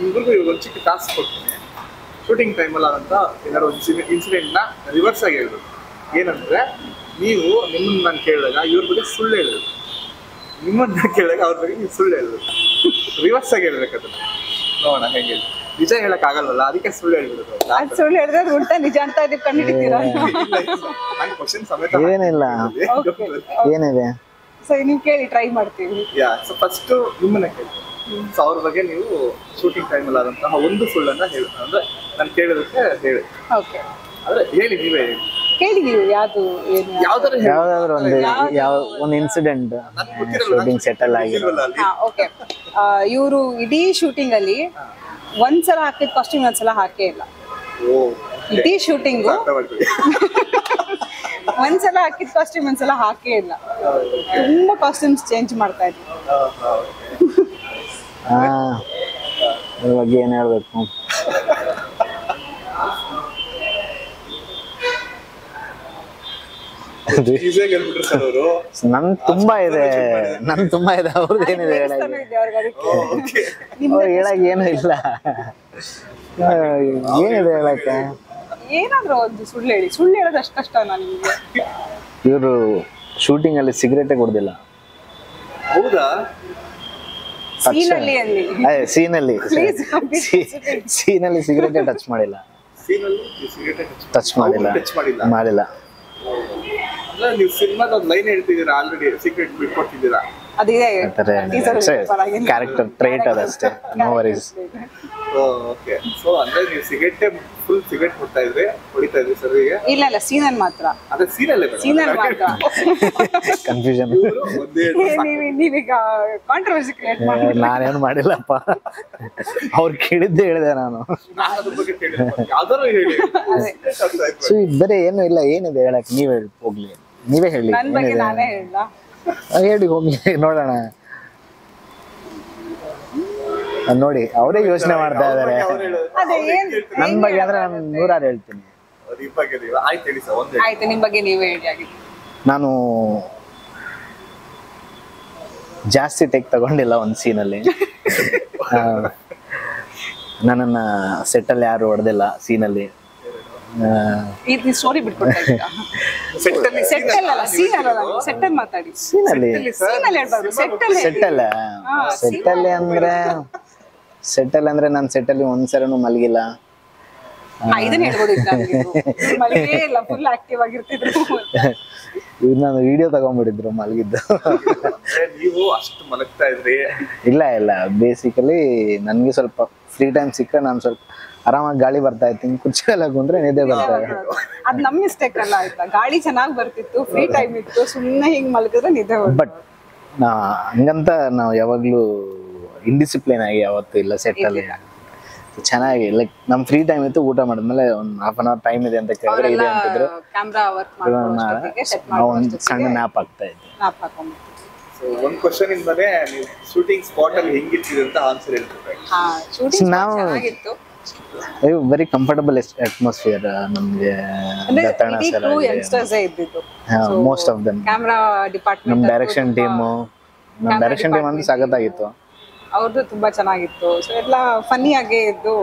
ಇವ್ರಿಗೂ ಇವಾಗ ಒಂದು ಚಿಕ್ಕ ಟಾಸ್ಕ್ ಕೊಡ್ತೀನಿ. ಶೂಟಿಂಗ್ ಟೈಮಲ್ಲಿ ಆದಂಥ ಏನಾದ್ರು ಒಂದು ಇನ್ಸಿಡೆಂಟ್ನ ರಿವರ್ಸ್ ಆಗಿ ಹೇಳ್ಬೇಕು. ಏನಂದರೆ ನೀವು ನಿಮ್ಮನ್ನು ನಾನು ಕೇಳಿದಾಗ ಇವ್ರ ಬಗ್ಗೆ ಸುಳ್ಳು ಹೇಳಬೇಕು, ನಿಮ್ಮನ್ನ ಕೇಳಿದಾಗ ಅವ್ರ ಬಗ್ಗೆ ನೀವು ಸುಳ್ಳು ಹೇಳಬೇಕು. ರಿವರ್ಸ್ ಆಗಿ ಹೇಳ್ಬೇಕು ಅದನ್ನು. ನೋಡೋಣ ಹೆಂಗೆ ಹೇಳಿ. ನಿಜ ಹೇಳಕ್ ಆಗಲ್ವಲ್ಲ, ಅದಕ್ಕೆ ಸುಳ್ಳು ಹೇಳ್ಬಿಡೋದು. ಸುಳ್ಳು ಹೇಳಿದ್ರೆ ಉಲ್ಟಾ ನಿಜ ಅಂತ ಇದಕ್ಕೆ ಕಂಡಿಡ್ತೀರಾ? ಕ್ವಶನ್ ಸಮೇತ ಏನಿಲ್ಲ, ಏನಿದೆ ಸೊ ನೀವು ಕೇಳಿ, ಟ್ರೈ ಮಾಡ್ತೀವಿ. ಸೊ ಫಸ್ಟ್ ನಿಮ್ಮನ್ನ ಕೇಳ್ತೀನಿ. ಸೊ ಅವ್ರ ಬಗ್ಗೆ ನೀವು ಶೂಟಿಂಗ್ ಟೈಮಲ್ಲಿ ಆದಂತಹ ಒಂದು ಸುಳ್ಳನ್ನ ಹೇಳಿ, ಅಂದ್ರೆ ನಾನು ಕೇಳೋದಕ್ಕೆ ಹೇಳಿ. ಓಕೆ, ಅಂದ್ರೆ ಹೇಳಿ, ನೀವೇ ಹೇಳಿ. ಕೇಳಿ ನೀವು ಯಾವ್ದು ಏನು ಯಾವ್ದಾದ್ರು ಒಂದು ಇನ್ಸಿಡೆಂಟ್ ಶೂಟಿಂಗ್ ಸೆಟಲ್ ಆಗಿರೋಲ್ಲ. ಓಕೆ, ಇವರು ಇಡೀ ಶೂಟಿಂಗ್ ಅಲ್ಲಿ ಒಂದ್ಸಲ ಹಾಕಿದ ಕಾಸ್ಟ್ಯೂಮ್ ಒಂದ್ಸಲ ಹಾಕೇ ಇಲ್ಲ. ಇಡೀ ಶೂಟಿಂಗು ಒಂದ್ಸಲ ಹಾಕಿದ ಕಾಸ್ಟ್ಯೂಮ್ ಒಂದ್ಸಲ ಹಾಕೇ ಇಲ್ಲ. ತುಂಬಾ ಕಾಸ್ಟ್ಯೂಮ್ಸ್ ಚೇಂಜ್ ಮಾಡ್ತಾ ಇದ್ವಿ. ಅದ್ರ ಬಗ್ಗೆ ಏನ್ ಹೇಳ್ಬೇಕು? ನನ್ ತುಂಬಾ ಇದೆ, ಅವ್ರದ್ದು ಏನಿದೆ ಹೇಳಕ್ ಏನು ಇಲ್ಲ. ಏನಿದೆ ಹೇಳಕ್ಕೆ? ಏನಾದ್ರೂ ಒಂದು ಸುಳ್ಳು ಹೇಳಿ. ಸುಳ್ಳು ಹೇಳೋದು ಅಷ್ಟು ಕಷ್ಟ ನಿಮ್ಗೆ. ಇವರು ಶೂಟಿಂಗ್ ಅಲ್ಲಿ ಸಿಗರೇಟೇ ಕೊಡ್ದಿಲ್ಲ. ಹೌದಾ? ಸೀನಲ್ಲಿ ಸಿಗರೇಟೇ ಟಚ್ ಮಾಡಿಲ್ಲ. ಮಾಡಿಲ್ಲ. ನೀವು ಸಿನಿಮಾದ ಒಂದು ಲೈನ್ ಹೇಳ್ತಿದ್ದೀರಾ, ಆಲ್ರೆಡಿ ಸೀಕ್ರೆಟ್ ಬಿಟ್ಕೊಟ್ಟಿದ್ದೀರಾ. ಕ್ಯಾರೆಕ್ಟರ್ ಟ್ರೇಟ್ ಅದಷ್ಟೇ, ನೋ ವರೀಸ್. ಓಕೆ, ಸೊ ಅಂದ್ರೆ ನೀವು ಫುಲ್ ಸಿಗರೇಟ್ ಹೊಡಿತಾ ಇದ್ರಿ ಸರ್ವಿಗೆ? ಇಲ್ಲ, ಸೀನಲ್ಲಿ ಮಾತ್ರ. ಅದೇ ಸೀನಲ್ಲೇ ಮಾತ್ರ. ಕನ್ಫ್ಯೂಷನ್. ನೀವೀಗ ಕಾಂಟ್ರವರ್ಸಿ ಕ್ರಿಯೇಟ್ ಮಾಡಿ. ನಾನೇನು ಮಾಡಿಲ್ಲಪ್ಪ, ಅವ್ರು ಕೇಳಿದ್ದೆ ಹೇಳಿದೆ ನಾನು. ಬರೀ ಏನು ಇಲ್ಲ. ಏನಿದೆ ಹೇಳಕ್? ನೀವ್ ಹೇಳಿ ಹೋಗ್ಲಿ, ನೀವೇ ಹೇಳಿ. ನನ್ ಬಗ್ಗೆ ನಾನೇ ಹೇಳ? ಹೇಳಿ ಹೋಗ್ಲಿ, ನೋಡೋಣ. ನೋಡಿ, ಅವರೇ ಯೋಚನೆ ಮಾಡ್ತಾ ಇದಾರೆ. ನನ್ ಬಗ್ಗೆ ಅಂದ್ರೆ ನಾನು 100 ಹೇಳ್ತೀನಿ. ಆಯ್ತು, ನಿಮ್ ಬಗ್ಗೆ ನೀವೇ ಹೇಳಿ. ಆಗಿದ್ದು ನಾನು ಜಾಸ್ತಿ ಟೇಕ್ ತಗೊಂಡಿಲ್ಲ ಒಂದು ಸೀನಲ್ಲಿ. ನನ್ನನ್ನ ಸೆಟ್ಟಲ್ಲಿ ಯಾರು ಹೊಡೆದಿಲ್ಲ ಸೀನಲ್ಲಿ. ಸ್ಟೋರಿ ಬಿಟ್ಕೊಡ್ತಾ ಮಾತಾಡಿ. ಸೆಟ್ಟಲ್ಲಿ ಅಂದ್ರೆ ನಾನು ಸೆಟ್ಟಲ್ಲಿ ಒಂದ್ಸರನು ಮಲಗಿಲ್ಲ. ಇದನ್ನ ಫುಲ್ ಆಕ್ಟಿವ್ ಆಗಿರ್ತಿದ್ರು. ಇವ್ರು ನಾನು ವಿಡಿಯೋ ತಗೊಂಡ್ಬಿಟ್ಟಿದ್ರು ಮಲಗಿದ್ದು. ನೀವು ಅಷ್ಟು ಮಲಗ್ತಾ ಇದ್ರಿ? ಇಲ್ಲ, ಬೇಸಿಕಲಿ ನನ್ಗೆ ಸ್ವಲ್ಪ ಫ್ರೀ ಟೈಮ್ ಸಿಕ್ಕರೆ ನಾನು ಸ್ವಲ್ಪ ಆರಾಮಾಗಿ ಗಾಳಿ ಬರ್ತಾ ಇತ್ತು. ಕುರ್ಚಿ ಎಲ್ಲ ಕುಂದ್ರೆ ನಿದ್ದೆ ಬರ್ತಾ ಇತ್ತು. ಅದ್ ನಮ್ ಮಿಸ್ಟೇಕ್ ಅಲ್ಲ ಆಯ್ತಾ? ಗಾಳಿ ಚೆನ್ನಾಗಿ ಬರ್ತಿತ್ತು, ಫ್ರೀ ಟೈಮ್ ಇತ್ತು, ಸುಮ್ಮನೆ ಹಿಂಗ್ ಮಲಗಿದ್ರೆ ನಿದ್ದೆ. ಬಟ್ ಹಂಗಂತ ನಾವು ಯಾವಾಗ್ಲೂ ಇಂಡಿಸಿಪ್ಲಿನ್ ಆಗಿ ಯಾವತ್ತು ಇಲ್ಲ. ಸೆಟ್ ಅಲ್ಲಿ ಚೆನ್ನಾಗಿ ಲೈಕ್ ನಮ್ ಫ್ರೀ ಟೈಮ್ ಇತ್ತು, ಊಟ ಮಾಡಿದ್ಮೇಲೆ ಒಂದು ½ ಅವರ್ ಟೈಮ್ ಇದೆ ಅಂತ ಕೇಳಿದ್ರೆ ಇದೆ ಅಂತಿದ್ರು. ಒಂದು ಸಣ್ಣ ನ್ಯಾಪ್ ಆಗ್ತಾ ಇತ್ತು. ಒಂದು ಕ್ವಶನ್ ಇಂದಾನೆ ನೀವು ಶೂಟಿಂಗ್ ಸ್ಪಾಟ್ ಅಲ್ಲಿ ಹೆಂಗಿರ್ತೀವಿ ಅಂತ ಆನ್ಸರ್ ಹೇಳ್ತೀವಿ. ನಾವು ವೆರಿ ಕಂಫರ್ಟಬಲ್ ಅಟ್ಮಾಸ್ಫಿಯರ್ ನಮ್ಗೆ. ಮೋಸ್ಟ್ ಆಫ್ ದಮ್ ನಮ್ ಡೈರೆಕ್ಷನ್ ಟೀಮ್ ಅಂದ್ರೆ ಸಖತ್ತಾಗಿತ್ತು. ಅವ್ರದ್ದು ತುಂಬಾ ಚೆನ್ನಾಗಿತ್ತು. ಸೊ ಎಲ್ಲ ಫನ್ನಿ ಆಗೇ ಇದ್ದು